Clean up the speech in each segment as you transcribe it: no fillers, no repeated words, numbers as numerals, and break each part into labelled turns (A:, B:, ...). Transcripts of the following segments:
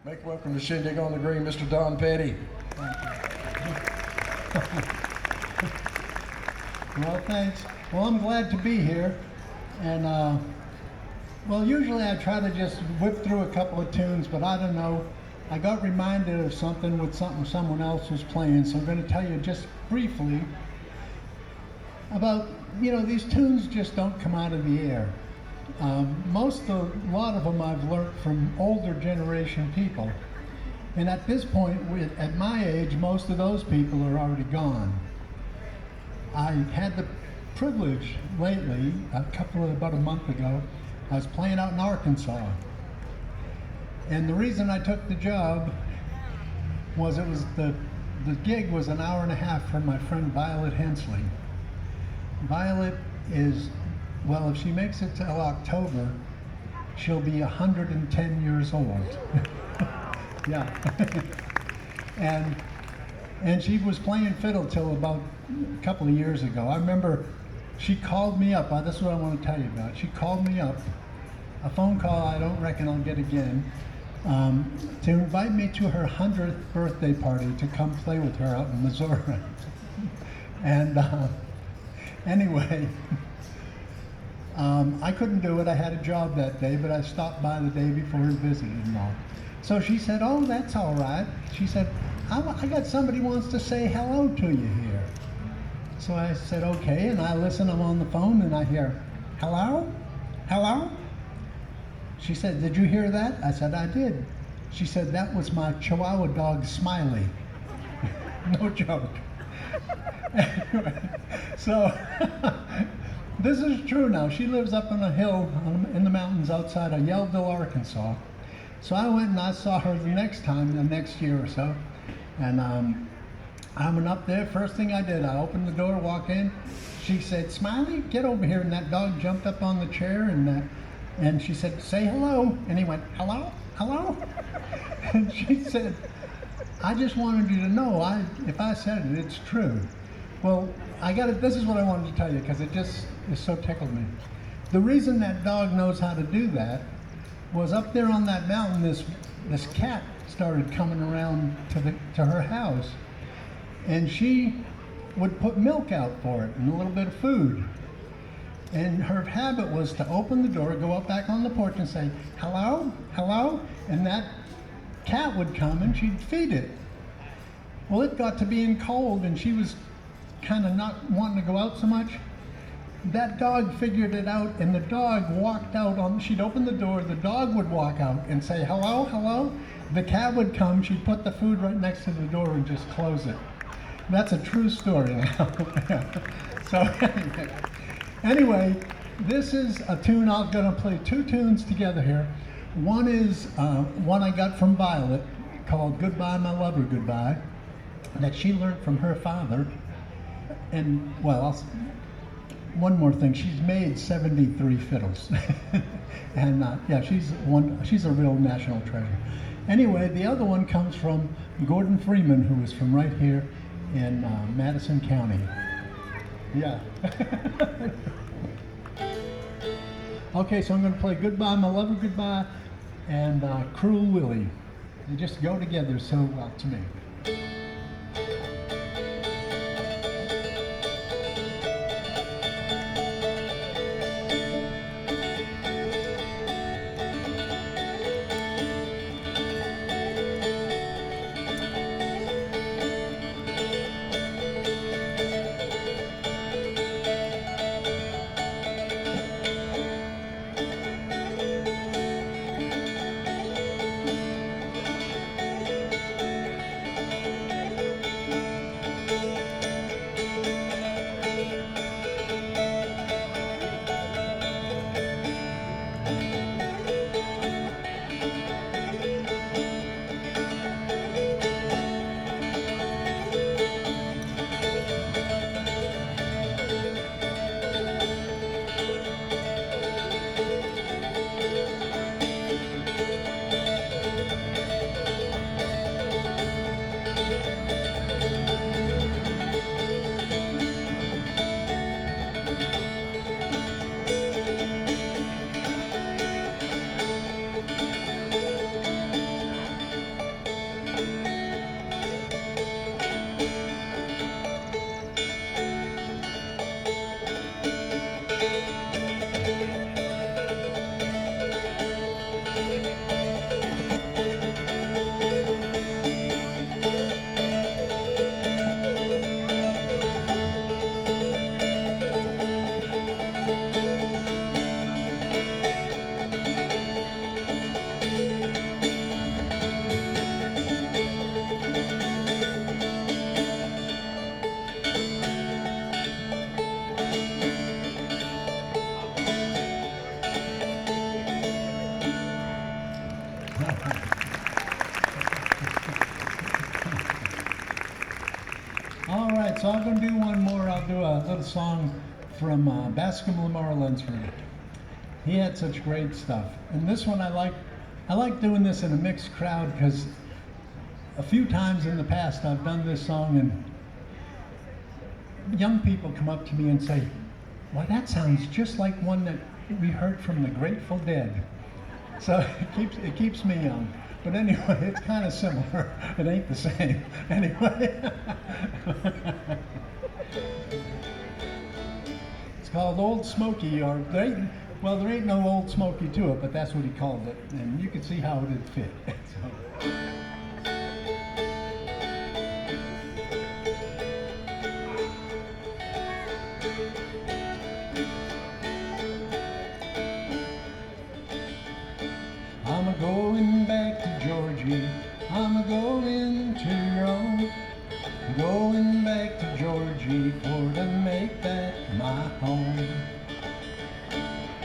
A: Make welcome to Shindig on the Green, Mr. DonPedi.
B: Well, thanks. Well, I'm glad to be here. And, well, usually I try to just whip through a couple of tunes, but I don't know. I got reminded of something with something someone else was playing, so I'm going to tell you just briefly about, these tunes just don't come out of the air. A lot of them I've learned from older generation people. And at this point, at my age, most of those people are already gone. I had the privilege lately, about a month ago, I was playing out in Arkansas. And the reason I took the job was the gig was an hour and a half from my friend Violet Hensley. Violet is, well, if she makes it till October, she'll be 110 years old. Yeah. And she was playing fiddle till about a couple of years ago. I remember she called me up. This is what I want to tell you about. She called me up, a phone call I don't reckon I'll get again, to invite me to her 100th birthday party to come play with her out in Missouri. And anyway, I couldn't do it. I had a job that day, but I stopped by the day before and visited and all. So she said, "Oh, that's all right." She said, I got somebody wants to say hello to you here. So I said, okay, and I listen, I'm on the phone, and I hear, hello? Hello? She said, "Did you hear that?" I said, "I did." She said, "That was my Chihuahua dog, Smiley." No joke. Anyway, so this is true now. She lives up on a hill in the mountains outside of Yellville, Arkansas. So I went and I saw her the next year or so. And I went up there, first thing I did, I opened the door, walked in. She said, "Smiley, get over here." And that dog jumped up on the chair and she said, "Say hello." And he went, "Hello? Hello?" And she said, "I just wanted you to know, if I said it, it's true." Well, this is what I wanted to tell you because it so tickled me. The reason that dog knows how to do that was up there on that mountain, this cat started coming around to her house, and she would put milk out for it and a little bit of food. And her habit was to open the door, go up back on the porch and say, "Hello, hello," and that cat would come and she'd feed it. Well, it got to being cold and she was kind of not wanting to go out so much. That dog figured it out, and the dog walked out she'd open the door, the dog would walk out and say, "Hello, hello." The cat would come, she'd put the food right next to the door and just close it. That's a true story now. So anyway, this is a tune. I'm going to play two tunes together here. One is one I got from Violet called "Goodbye, My Lover, Goodbye," that she learned from her father. And, well, one more thing, she's made 73 fiddles. And yeah, she's a real national treasure. Anyway, the other one comes from Gordon Freeman, who is from right here in Madison County. Yeah. Okay, so I'm going to play "Goodbye, My Lover, Goodbye" and "Cruel Willie." They just go together so well to me. So I'm going to do one more. I'll do a little song from Bascom Lamar Lunsford. He had such great stuff. And this one I like doing this in a mixed crowd because a few times in the past I've done this song and young people come up to me and say, well, that sounds just like one that we heard from the Grateful Dead. So it keeps me young. But anyway, it's kind of similar. It ain't the same. Anyway. It's called Old Smoky, or there ain't no Old Smoky to it, but that's what he called it. And you can see how it would fit. So. I'm a-going back to Georgie, I'm a-going to Rome, going back to Georgie for to make that my home.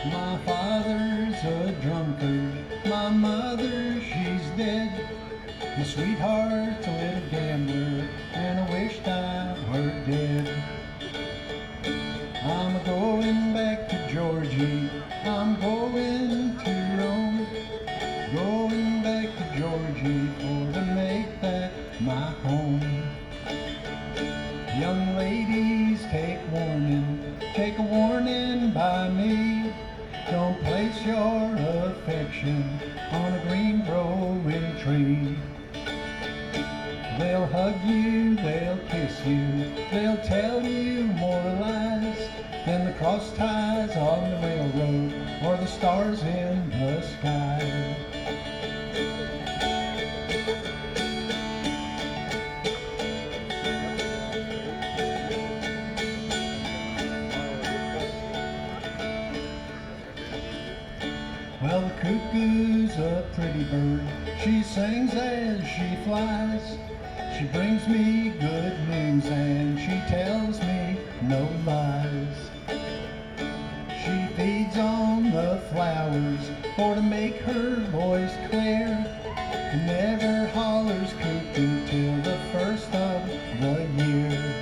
B: My father's a drunkard, my mother, she's dead, my sweetheart's a little gambler, and I wished I were dead. I'm a-going back to Georgie, I'm going to Rome, going back to Georgie for to make that my home. Young ladies, take a warning by me. Don't place your affection on a green growing tree. They'll hug you, they'll kiss you, they'll tell you more lies than the cross ties on the railroad or the stars in the sky. Well, the cuckoo's a pretty bird, she sings as she flies. She brings me good news and she tells me no lies. She feeds on the flowers for to make her voice clear, and never hollers cuckoo till the first of the year.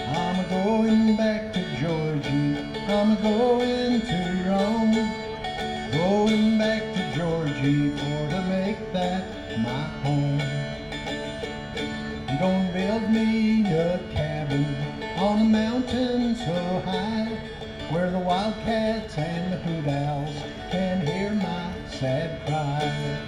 B: I'm a-going back to Georgie, I'm a-going to Rome, going back to Georgie for to make that my home. I'm gonna build me a cabin on a mountain so high, where the wildcats and the hoot owls can hear my sad cry.